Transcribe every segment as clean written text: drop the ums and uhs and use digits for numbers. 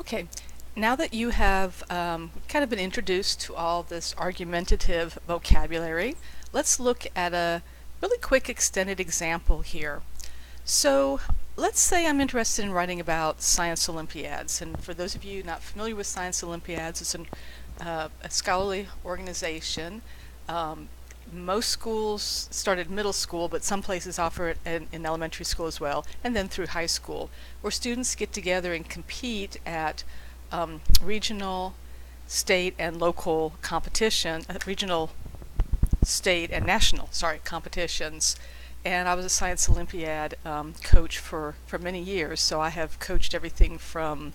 Okay, now that you have kind of been introduced to all this argumentative vocabulary, let's look at a really quick extended example here. So let's say I'm interested in writing about science Olympiads, and for those of you not familiar with science Olympiads, it's a scholarly organization. Um, Most schools start at middle school, but some places offer it in elementary school as well, and then through high school, where students get together and compete at regional, state, and local competition, regional, state, and national, competitions. And I was a Science Olympiad coach for many years, so I have coached everything from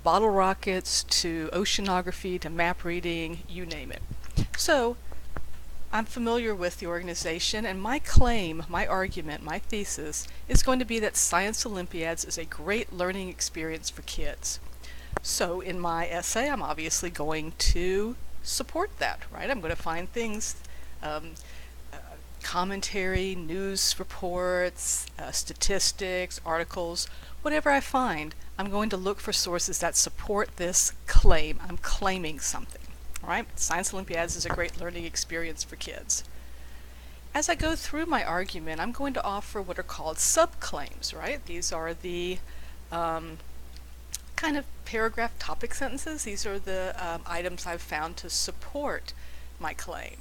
bottle rockets to oceanography to map reading, you name it. So I'm familiar with the organization, and my claim, my argument, my thesis is going to be that Science Olympiads is a great learning experience for kids. So in my essay, I'm obviously going to support that, right? I'm going to find things, um, uh, commentary, news reports, statistics, articles, whatever I find, I'm going to look for sources that support this claim. I'm claiming something. All right, Science Olympiads is a great learning experience for kids. As I go through my argument, I'm going to offer what are called subclaims, right? These are the kind of paragraph topic sentences. These are the items I've found to support my claim.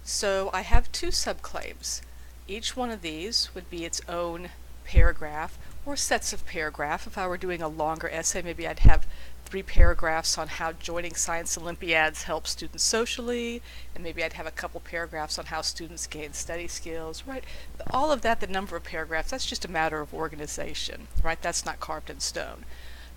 So I have two subclaims. Each one of these would be its own paragraph or sets of paragraph. If I were doing a longer essay, maybe I'd have 3 paragraphs on how joining Science Olympiads helps students socially, and maybe I'd have a couple paragraphs on how students gain study skills, right? All of that, the number of paragraphs, that's just a matter of organization, right? That's not carved in stone.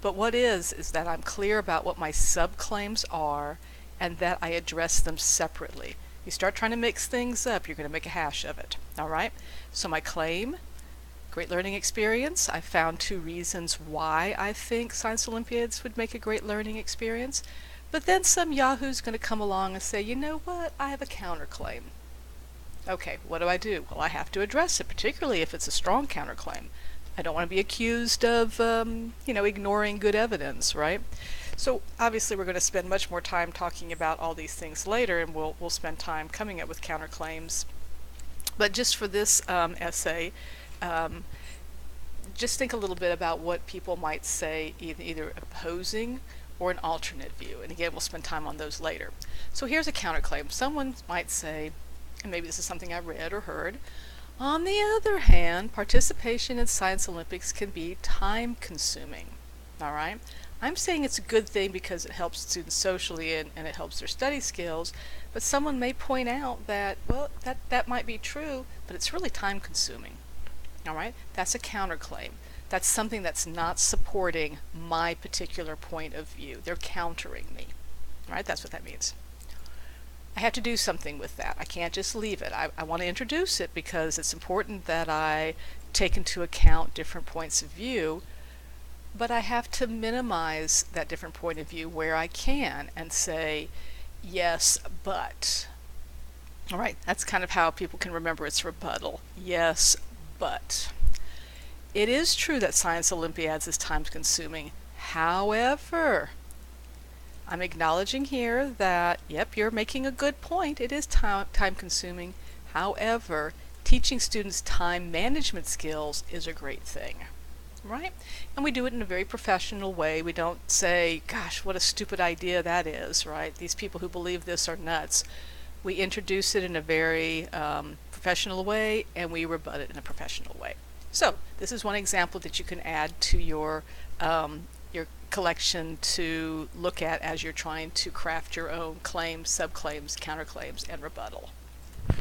But what is that I'm clear about what my subclaims are and that I address them separately. You start trying to mix things up, you're going to make a hash of it, all right? So my claim, great learning experience. I found 2 reasons why I think Science Olympiads would make a great learning experience. But then some yahoo's going to come along and say, you know what, I have a counterclaim. Okay, what do? Well, I have to address it, particularly if it's a strong counterclaim. I don't want to be accused of, ignoring good evidence, right? So obviously we're going to spend much more time talking about all these things later, and we'll spend time coming up with counterclaims. But just for this essay, just think a little bit about what people might say, either opposing or an alternate view. And again, we'll spend time on those later. So here's a counterclaim. Someone might say, and maybe this is something I read or heard, on the other hand, participation in Science Olympics can be time consuming. All right? I'm saying it's a good thing because it helps students socially and it helps their study skills, but someone may point out that, well, that might be true, but it's really time consuming. All right, that's a counterclaim. That's something that's not supporting my particular point of view. They're countering me. All right, that's what that means. I have to do something with that. I can't just leave it. I want to introduce it because it's important that I take into account different points of view, but I have to minimize that different point of view where I can and say, yes, but. All right, that's kind of how people can remember its rebuttal. Yes, but. It is true that Science Olympiads is time consuming. However, I'm acknowledging here that, yep, you're making a good point. It is time consuming. However, teaching students time management skills is a great thing, right? And we do it in a very professional way. We don't say, gosh, what a stupid idea that is, right? These people who believe this are nuts. We introduce it in a very professional way, and we rebut it in a professional way. So this is one example that you can add to your collection to look at as you're trying to craft your own claims, subclaims, counterclaims, and rebuttal.